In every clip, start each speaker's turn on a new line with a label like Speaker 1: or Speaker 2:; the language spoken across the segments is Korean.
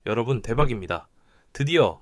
Speaker 1: 여러분 대박입니다.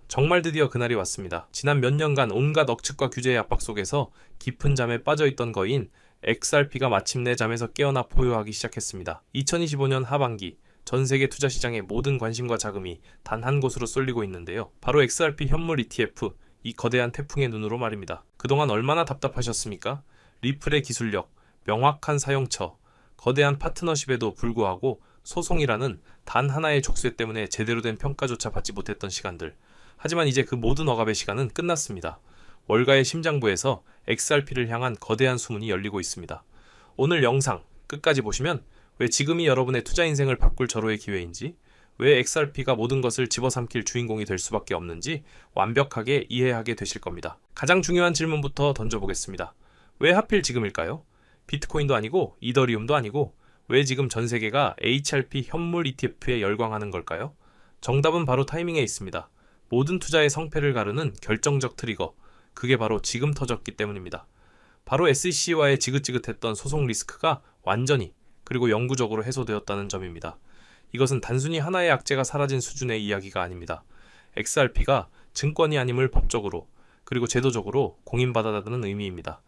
Speaker 1: 정말 드디어 그날이 왔습니다. 지난 몇 년간 온갖 억측과 규제의 압박 속에서 깊은 잠에 빠져있던 거인 XRP가 마침내 잠에서 깨어나 포효하기 시작했습니다. 2025년 하반기 전 세계 투자 시장의 모든 관심과 자금이 단 한 곳으로 쏠리고 있는데요. 바로 XRP 현물 ETF, 이 거대한 태풍의 눈으로 말입니다. 그동안 얼마나 답답하셨습니까? 리플의 기술력, 명확한 사용처, 거대한 파트너십에도 불구하고 소송이라는 단 하나의 족쇄 때문에 제대로 된 평가조차 받지 못했던 시간들. 하지만 이제 그 모든 억압의 시간은 끝났습니다. 월가의 심장부에서 XRP를 향한 거대한 수문이 열리고 있습니다. 오늘 영상 끝까지 보시면 왜 지금이 여러분의 투자 인생을 바꿀 절호의 기회인지, 왜 XRP가 모든 것을 집어삼킬 주인공이 될 수밖에 없는지 완벽하게 이해하게 되실 겁니다. 가장 중요한 질문부터 던져보겠습니다. 왜 하필 지금일까요? 비트코인도 아니고 이더리움도 아니고 왜 지금 전 세계가 HRP 현물 ETF에 열광하는 걸까요? 정답은 바로 타이밍에 있습니다. 모든 투자의 성패를 가르는 결정적 트리거, 그게 바로 지금 터졌기 때문입니다. 바로 SEC와의 지긋지긋했던 소송 리스크가 완전히 그리고 영구적으로 해소되었다는 점입니다. 이것은 단순히 하나의 악재가 사라진 수준의 이야기가 아닙니다. XRP가 증권이 아님을 법적으로 그리고 제도적으로 공인받았다는 의미입니다.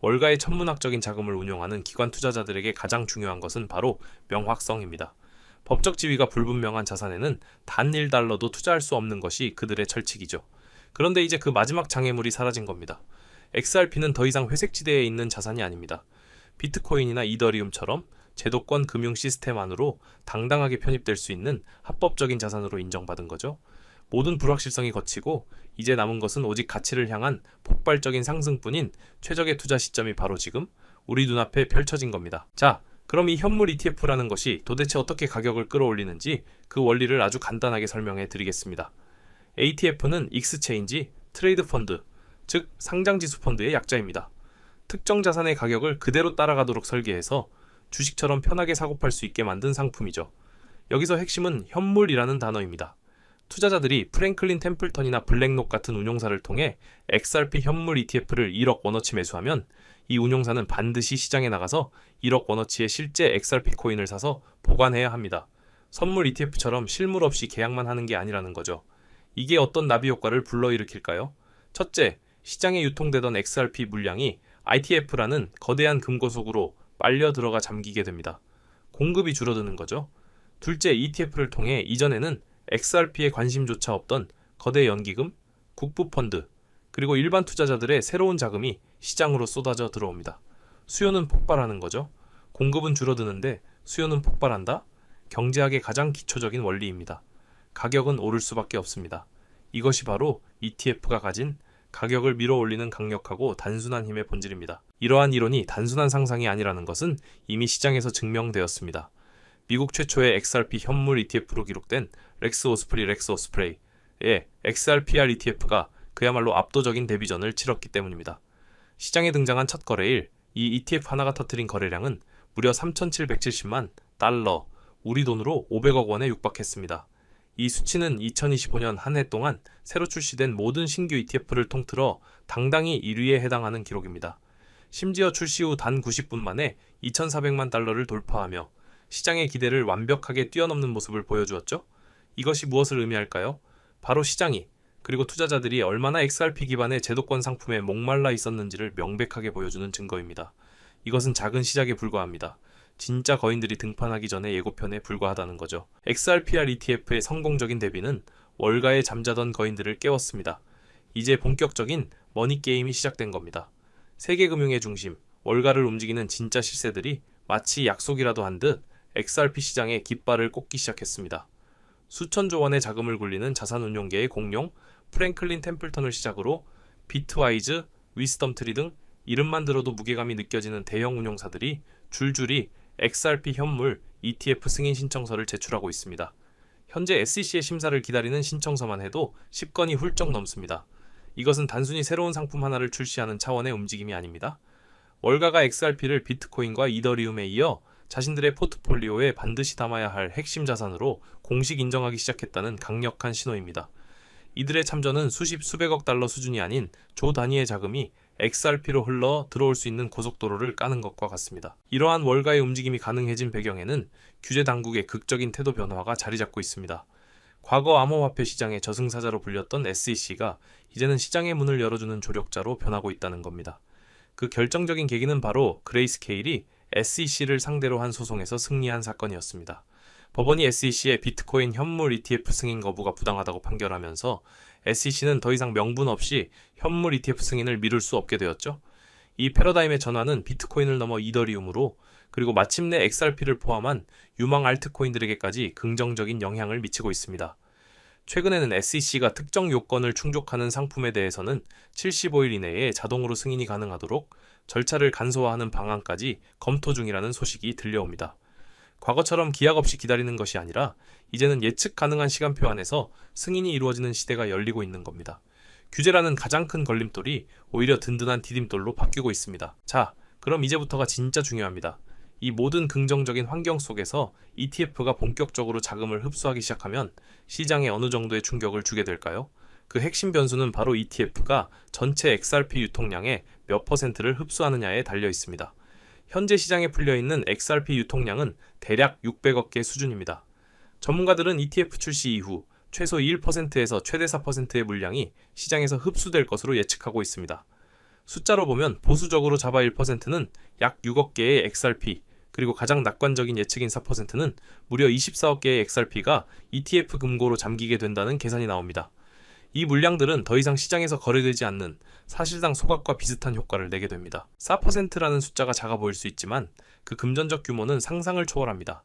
Speaker 1: 월가의 천문학적인 자금을 운용하는 기관 투자자들에게 가장 중요한 것은 바로 명확성입니다. 법적 지위가 불분명한 자산에는 단 1달러도 투자할 수 없는 것이 그들의 철칙이죠. 그런데 이제 그 마지막 장애물이 사라진 겁니다. XRP는 더 이상 회색지대에 있는 자산이 아닙니다. 비트코인이나 이더리움처럼 제도권 금융 시스템 안으로 당당하게 편입될 수 있는 합법적인 자산으로 인정받은 거죠. 모든 불확실성이 거치고 이제 남은 것은 오직 가치를 향한 폭발적인 상승뿐인 최적의 투자 시점이 바로 지금 우리 눈앞에 펼쳐진 겁니다. 자, 그럼 이 현물 ETF라는 것이 도대체 어떻게 가격을 끌어올리는지 그 원리를 아주 간단하게 설명해 드리겠습니다. ATF는 익스체인지 트레이드 펀드, 즉 상장지수 펀드의 약자입니다. 특정 자산의 가격을 그대로 따라가도록 설계해서 주식처럼 편하게 사고팔 수 있게 만든 상품이죠. 여기서 핵심은 현물이라는 단어입니다. 투자자들이 프랭클린 템플턴이나 블랙록 같은 운용사를 통해 XRP 현물 ETF를 1억 원어치 매수하면 이 운용사는 반드시 시장에 나가서 1억 원어치의 실제 XRP 코인을 사서 보관해야 합니다. 선물 ETF처럼 실물 없이 계약만 하는 게 아니라는 거죠. 이게 어떤 나비 효과를 불러일으킬까요? 첫째, 시장에 유통되던 XRP 물량이 ITF라는 거대한 금고속으로 빨려 들어가 잠기게 됩니다. 공급이 줄어드는 거죠. 둘째, ETF를 통해 이전에는 XRP에 관심조차 없던 거대 연기금, 국부펀드, 그리고 일반 투자자들의 새로운 자금이 시장으로 쏟아져 들어옵니다. 수요는 폭발하는 거죠. 공급은 줄어드는데 수요는 폭발한다? 경제학의 가장 기초적인 원리입니다. 가격은 오를 수밖에 없습니다. 이것이 바로 ETF가 가진 가격을 밀어올리는 강력하고 단순한 힘의 본질입니다. 이러한 이론이 단순한 상상이 아니라는 것은 이미 시장에서 증명되었습니다. 미국 최초의 XRP 현물 ETF로 기록된 렉스 오스프레이의 XRPR ETF가 그야말로 압도적인 데뷔전을 치렀기 때문입니다. 시장에 등장한 첫 거래일, 이 ETF 하나가 터뜨린 거래량은 무려 3,770만 달러, 우리 돈으로 500억 원에 육박했습니다. 이 수치는 2025년 한 해 동안 새로 출시된 모든 신규 ETF를 통틀어 당당히 1위에 해당하는 기록입니다. 심지어 출시 후 단 90분 만에 2,400만 달러를 돌파하며 시장의 기대를 완벽하게 뛰어넘는 모습을 보여주었죠. 이것이 무엇을 의미할까요? 바로 시장이 그리고 투자자들이 얼마나 XRP 기반의 제도권 상품에 목말라 있었는지를 명백하게 보여주는 증거입니다. 이것은 작은 시작에 불과합니다. 진짜 거인들이 등판하기 전에 예고편에 불과하다는 거죠. XRPR ETF의 성공적인 데뷔는 월가에 잠자던 거인들을 깨웠습니다. 이제 본격적인 머니게임이 시작된 겁니다. 세계금융의 중심, 월가를 움직이는 진짜 실세들이 마치 약속이라도 한 듯 XRP 시장에 깃발을 꽂기 시작했습니다. 수천조 원의 자금을 굴리는 자산운용계의 공룡 프랭클린 템플턴을 시작으로 비트와이즈, 위스덤트리 등 이름만 들어도 무게감이 느껴지는 대형 운용사들이 줄줄이 XRP 현물 ETF 승인 신청서를 제출하고 있습니다. 현재 SEC의 심사를 기다리는 신청서만 해도 10건이 훌쩍 넘습니다. 이것은 단순히 새로운 상품 하나를 출시하는 차원의 움직임이 아닙니다. 월가가 XRP를 비트코인과 이더리움에 이어 자신들의 포트폴리오에 반드시 담아야 할 핵심 자산으로 공식 인정하기 시작했다는 강력한 신호입니다. 이들의 참전은 수백억 달러 수준이 아닌 조 단위의 자금이 XRP로 흘러 들어올 수 있는 고속도로를 까는 것과 같습니다. 이러한 월가의 움직임이 가능해진 배경에는 규제 당국의 극적인 태도 변화가 자리 잡고 있습니다. 과거 암호화폐 시장의 저승사자로 불렸던 SEC가 이제는 시장의 문을 열어주는 조력자로 변하고 있다는 겁니다. 그 결정적인 계기는 바로 그레이스케일이 SEC를 상대로 한 소송에서 승리한 사건이었습니다. 법원이 SEC의 비트코인 현물 ETF 승인 거부가 부당하다고 판결하면서 SEC는 더 이상 명분 없이 현물 ETF 승인을 미룰 수 없게 되었죠. 이 패러다임의 전환은 비트코인을 넘어 이더리움으로, 그리고 마침내 XRP를 포함한 유망 알트코인들에게까지 긍정적인 영향을 미치고 있습니다. 최근에는 SEC가 특정 요건을 충족하는 상품에 대해서는 75일 이내에 자동으로 승인이 가능하도록 절차를 간소화하는 방안까지 검토 중이라는 소식이 들려옵니다. 과거처럼 기약 없이 기다리는 것이 아니라 이제는 예측 가능한 시간표 안에서 승인이 이루어지는 시대가 열리고 있는 겁니다. 규제라는 가장 큰 걸림돌이 오히려 든든한 디딤돌로 바뀌고 있습니다. 자, 그럼 이제부터가 진짜 중요합니다. 이 모든 긍정적인 환경 속에서 ETF가 본격적으로 자금을 흡수하기 시작하면 시장에 어느 정도의 충격을 주게 될까요? 그 핵심 변수는 바로 ETF가 전체 XRP 유통량의 몇 %를 흡수하느냐에 달려 있습니다. 현재 시장에 풀려있는 XRP 유통량은 대략 600억 개 수준입니다. 전문가들은 ETF 출시 이후 최소 1%에서 최대 4%의 물량이 시장에서 흡수될 것으로 예측하고 있습니다. 숫자로 보면 보수적으로 잡아 1%는 약 6억 개의 XRP, 그리고 가장 낙관적인 예측인 4%는 무려 24억 개의 XRP가 ETF 금고로 잠기게 된다는 계산이 나옵니다. 이 물량들은 더 이상 시장에서 거래되지 않는 사실상 소각과 비슷한 효과를 내게 됩니다. 4%라는 숫자가 작아 보일 수 있지만 그 금전적 규모는 상상을 초월합니다.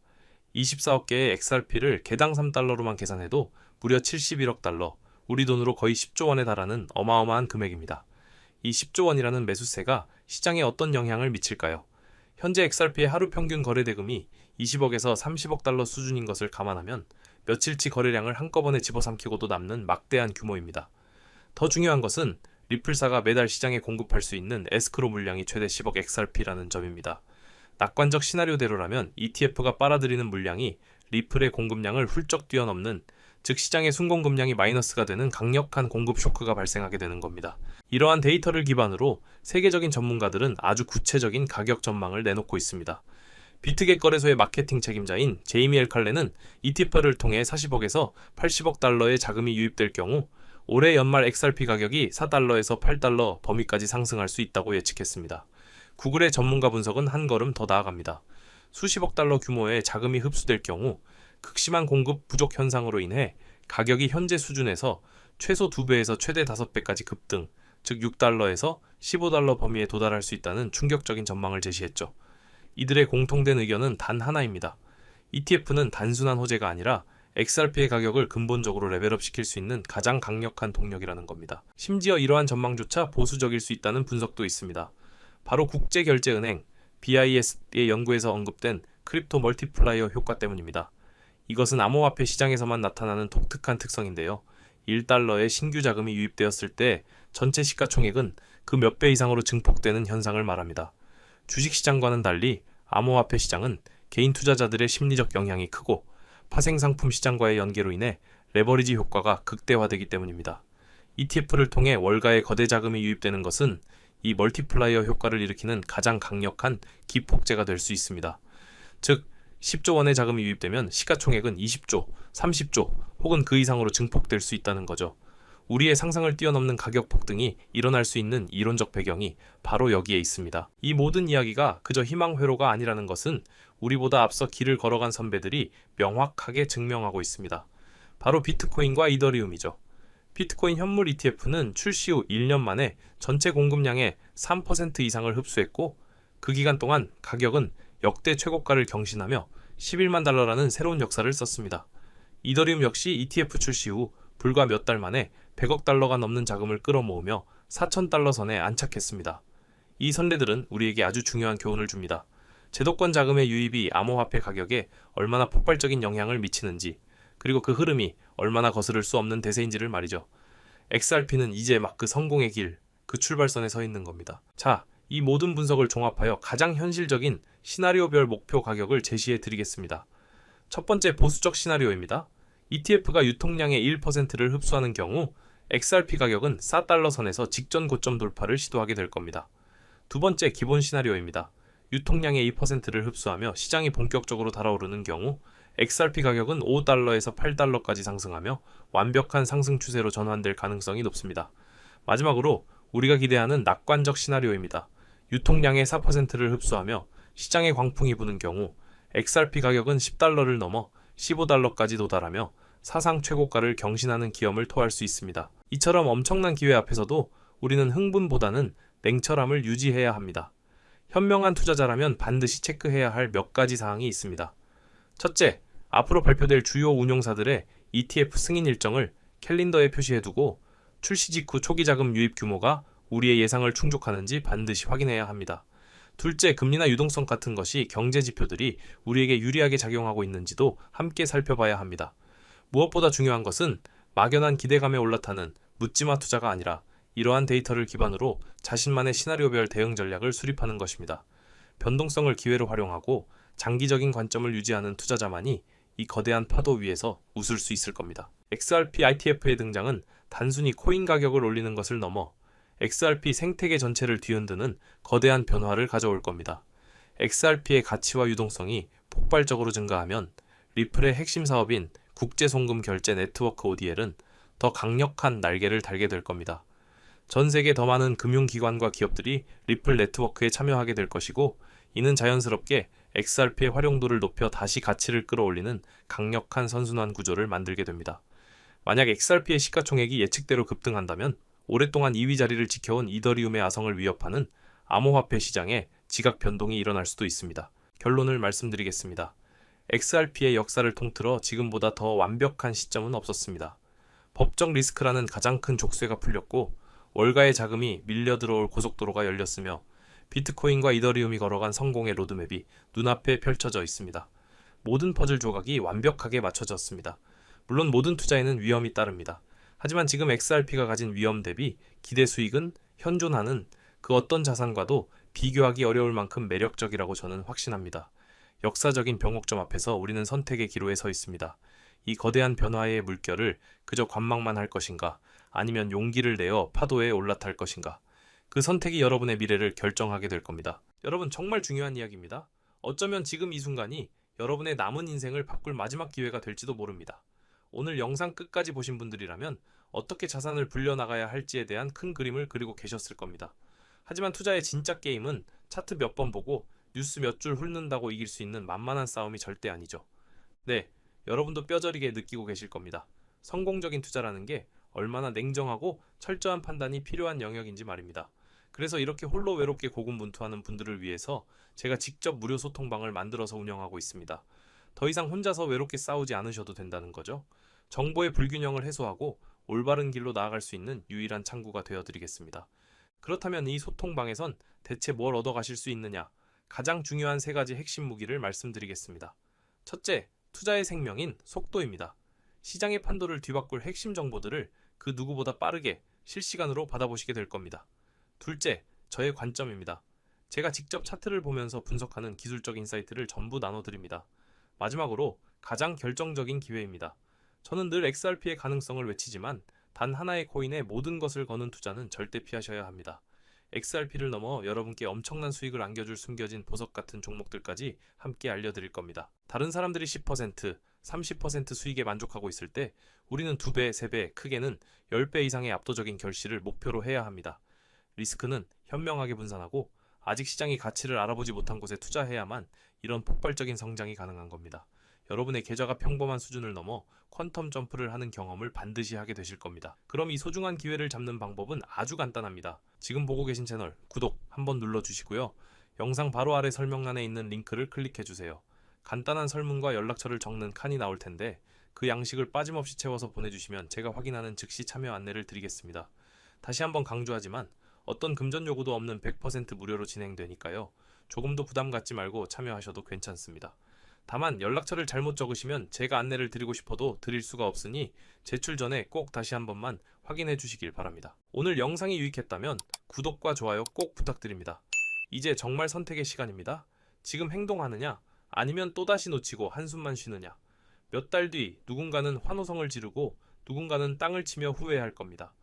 Speaker 1: 24억 개의 XRP를 개당 3달러로만 계산해도 무려 71억 달러, 우리 돈으로 거의 10조 원에 달하는 어마어마한 금액입니다. 이 10조 원이라는 매수세가 시장에 어떤 영향을 미칠까요? 현재 XRP의 하루 평균 거래 대금이 20억에서 30억 달러 수준인 것을 감안하면 며칠치 거래량을 한꺼번에 집어삼키고도 남는 막대한 규모입니다. 더 중요한 것은 리플사가 매달 시장에 공급할 수 있는 에스크로 물량이 최대 10억 XRP라는 점입니다. 낙관적 시나리오대로라면 ETF가 빨아들이는 물량이 리플의 공급량을 훌쩍 뛰어넘는, 즉 시장의 순공급량이 마이너스가 되는 강력한 공급 쇼크가 발생하게 되는 겁니다. 이러한 데이터를 기반으로 세계적인 전문가들은 아주 구체적인 가격 전망을 내놓고 있습니다. 비트겟 거래소의 마케팅 책임자인 제이미 엘칼렌은 ETF를 통해 40억에서 80억 달러의 자금이 유입될 경우 올해 연말 XRP 가격이 4달러에서 8달러 범위까지 상승할 수 있다고 예측했습니다. 구글의 전문가 분석은 한 걸음 더 나아갑니다. 수십억 달러 규모의 자금이 흡수될 경우 극심한 공급 부족 현상으로 인해 가격이 현재 수준에서 최소 2배에서 최대 5배까지 급등, 즉 6달러에서 15달러 범위에 도달할 수 있다는 충격적인 전망을 제시했죠. 이들의 공통된 의견은 단 하나입니다. ETF는 단순한 호재가 아니라 XRP의 가격을 근본적으로 레벨업시킬 수 있는 가장 강력한 동력이라는 겁니다. 심지어 이러한 전망조차 보수적일 수 있다는 분석도 있습니다. 바로 국제결제은행 BIS의 연구에서 언급된 크립토 멀티플라이어 효과 때문입니다. 이것은 암호화폐 시장에서만 나타나는 독특한 특성인데요. 1달러의 신규 자금이 유입되었을 때 전체 시가총액은 그 몇 배 이상으로 증폭되는 현상을 말합니다. 주식시장과는 달리 암호화폐 시장은 개인 투자자들의 심리적 영향이 크고 파생상품 시장과의 연계로 인해 레버리지 효과가 극대화되기 때문입니다. ETF를 통해 월가의 거대 자금이 유입되는 것은 이 멀티플라이어 효과를 일으키는 가장 강력한 기폭제가 될 수 있습니다. 즉 10조 원의 자금이 유입되면 시가총액은 20조, 30조 혹은 그 이상으로 증폭될 수 있다는 거죠. 우리의 상상을 뛰어넘는 가격 폭등이 일어날 수 있는 이론적 배경이 바로 여기에 있습니다. 이 모든 이야기가 그저 희망회로가 아니라는 것은 우리보다 앞서 길을 걸어간 선배들이 명확하게 증명하고 있습니다. 바로 비트코인과 이더리움이죠. 비트코인 현물 ETF는 출시 후 1년 만에 전체 공급량의 3% 이상을 흡수했고 그 기간 동안 가격은 역대 최고가를 경신하며 11만 달러라는 새로운 역사를 썼습니다. 이더리움 역시 ETF 출시 후 불과 몇 달 만에 100억 달러가 넘는 자금을 끌어모으며 4,000달러 선에 안착했습니다. 이 선례들은 우리에게 아주 중요한 교훈을 줍니다. 제도권 자금의 유입이 암호화폐 가격에 얼마나 폭발적인 영향을 미치는지, 그리고 그 흐름이 얼마나 거스를 수 없는 대세인지를 말이죠. XRP는 이제 막 그 성공의 길, 그 출발선에 서 있는 겁니다. 자, 이 모든 분석을 종합하여 가장 현실적인 시나리오별 목표 가격을 제시해 드리겠습니다. 첫 번째 보수적 시나리오입니다. ETF가 유통량의 1%를 흡수하는 경우 XRP 가격은 4달러 선에서 직전 고점 돌파를 시도하게 될 겁니다. 두 번째 기본 시나리오입니다. 유통량의 2%를 흡수하며 시장이 본격적으로 달아오르는 경우 XRP 가격은 5달러에서 8달러까지 상승하며 완벽한 상승 추세로 전환될 가능성이 높습니다. 마지막으로 우리가 기대하는 낙관적 시나리오입니다. 유통량의 4%를 흡수하며 시장에 광풍이 부는 경우 XRP 가격은 10달러를 넘어 15달러까지 도달하며 사상 최고가를 경신하는 기염을 토할 수 있습니다. 이처럼 엄청난 기회 앞에서도 우리는 흥분보다는 냉철함을 유지해야 합니다. 현명한 투자자라면 반드시 체크해야 할 몇 가지 사항이 있습니다. 첫째, 앞으로 발표될 주요 운용사들의 ETF 승인 일정을 캘린더에 표시해두고 출시 직후 초기 자금 유입 규모가 우리의 예상을 충족하는지 반드시 확인해야 합니다. 둘째, 금리나 유동성 같은 것이 경제 지표들이 우리에게 유리하게 작용하고 있는지도 함께 살펴봐야 합니다. 무엇보다 중요한 것은 막연한 기대감에 올라타는 묻지마 투자가 아니라 이러한 데이터를 기반으로 자신만의 시나리오별 대응 전략을 수립하는 것입니다. 변동성을 기회로 활용하고 장기적인 관점을 유지하는 투자자만이 이 거대한 파도 위에서 웃을 수 있을 겁니다. XRP ITF의 등장은 단순히 코인 가격을 올리는 것을 넘어 XRP 생태계 전체를 뒤흔드는 거대한 변화를 가져올 겁니다. XRP의 가치와 유동성이 폭발적으로 증가하면 리플의 핵심 사업인 국제송금 결제 네트워크 ODL은 더 강력한 날개를 달게 될 겁니다. 전 세계 더 많은 금융기관과 기업들이 리플 네트워크에 참여하게 될 것이고, 이는 자연스럽게 XRP의 활용도를 높여 다시 가치를 끌어올리는 강력한 선순환 구조를 만들게 됩니다. 만약 XRP의 시가총액이 예측대로 급등한다면 오랫동안 2위 자리를 지켜온 이더리움의 아성을 위협하는 암호화폐 시장에 지각 변동이 일어날 수도 있습니다. 결론을 말씀드리겠습니다. XRP의 역사를 통틀어 지금보다 더 완벽한 시점은 없었습니다. 법적 리스크라는 가장 큰 족쇄가 풀렸고 월가의 자금이 밀려 들어올 고속도로가 열렸으며 비트코인과 이더리움이 걸어간 성공의 로드맵이 눈앞에 펼쳐져 있습니다. 모든 퍼즐 조각이 완벽하게 맞춰졌습니다. 물론 모든 투자에는 위험이 따릅니다. 하지만 지금 XRP가 가진 위험 대비 기대 수익은 현존하는 그 어떤 자산과도 비교하기 어려울 만큼 매력적이라고 저는 확신합니다. 역사적인 병목점 앞에서 우리는 선택의 기로에 서 있습니다. 이 거대한 변화의 물결을 그저 관망만 할 것인가, 아니면 용기를 내어 파도에 올라탈 것인가. 그 선택이 여러분의 미래를 결정하게 될 겁니다. 여러분, 정말 중요한 이야기입니다. 어쩌면 지금 이 순간이 여러분의 남은 인생을 바꿀 마지막 기회가 될지도 모릅니다. 오늘 영상 끝까지 보신 분들이라면 어떻게 자산을 불려나가야 할지에 대한 큰 그림을 그리고 계셨을 겁니다. 하지만 투자의 진짜 게임은 차트 몇 번 보고 뉴스 몇 줄 훑는다고 이길 수 있는 만만한 싸움이 절대 아니죠. 네, 여러분도 뼈저리게 느끼고 계실 겁니다. 성공적인 투자라는 게 얼마나 냉정하고 철저한 판단이 필요한 영역인지 말입니다. 그래서 이렇게 홀로 외롭게 고군분투하는 분들을 위해서 제가 직접 무료 소통방을 만들어서 운영하고 있습니다. 더 이상 혼자서 외롭게 싸우지 않으셔도 된다는 거죠. 정보의 불균형을 해소하고 올바른 길로 나아갈 수 있는 유일한 창구가 되어드리겠습니다. 그렇다면 이 소통방에선 대체 뭘 얻어가실 수 있느냐? 가장 중요한 3가지 핵심 무기를 말씀드리겠습니다. 첫째, 투자의 생명인 속도입니다. 시장의 판도를 뒤바꿀 핵심 정보들을 그 누구보다 빠르게 실시간으로 받아보시게 될 겁니다. 둘째, 저의 관점입니다. 제가 직접 차트를 보면서 분석하는 기술적 인사이트를 전부 나눠드립니다. 마지막으로 가장 결정적인 기회입니다. 저는 늘 XRP의 가능성을 외치지만 단 하나의 코인에 모든 것을 거는 투자는 절대 피하셔야 합니다. XRP를 넘어 여러분께 엄청난 수익을 안겨줄 숨겨진 보석 같은 종목들까지 함께 알려드릴 겁니다. 다른 사람들이 10%, 30% 수익에 만족하고 있을 때 우리는 2배, 3배, 크게는 10배 이상의 압도적인 결실을 목표로 해야 합니다. 리스크는 현명하게 분산하고 아직 시장이 가치를 알아보지 못한 곳에 투자해야만 이런 폭발적인 성장이 가능한 겁니다. 여러분의 계좌가 평범한 수준을 넘어 퀀텀 점프를 하는 경험을 반드시 하게 되실 겁니다. 그럼 이 소중한 기회를 잡는 방법은 아주 간단합니다. 지금 보고 계신 채널 구독 한번 눌러주시고요. 영상 바로 아래 설명란에 있는 링크를 클릭해주세요. 간단한 설문과 연락처를 적는 칸이 나올 텐데 그 양식을 빠짐없이 채워서 보내주시면 제가 확인하는 즉시 참여 안내를 드리겠습니다. 다시 한번 강조하지만 어떤 금전 요구도 없는 100% 무료로 진행되니까요. 조금도 부담 갖지 말고 참여하셔도 괜찮습니다. 다만 연락처를 잘못 적으시면 제가 안내를 드리고 싶어도 드릴 수가 없으니 제출 전에 꼭 다시 한 번만 확인해 주시길 바랍니다. 오늘 영상이 유익했다면 구독과 좋아요 꼭 부탁드립니다. 이제 정말 선택의 시간입니다. 지금 행동하느냐, 아니면 또다시 놓치고 한숨만 쉬느냐. 몇 달 뒤 누군가는 환호성을 지르고 누군가는 땅을 치며 후회할 겁니다.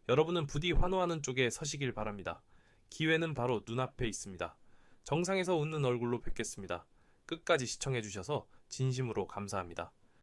Speaker 1: 여러분은 부디 환호하는 쪽에 서시길 바랍니다. 기회는 바로 눈앞에 있습니다. 정상에서 웃는 얼굴로 뵙겠습니다. 끝까지 시청해주셔서 진심으로 감사합니다.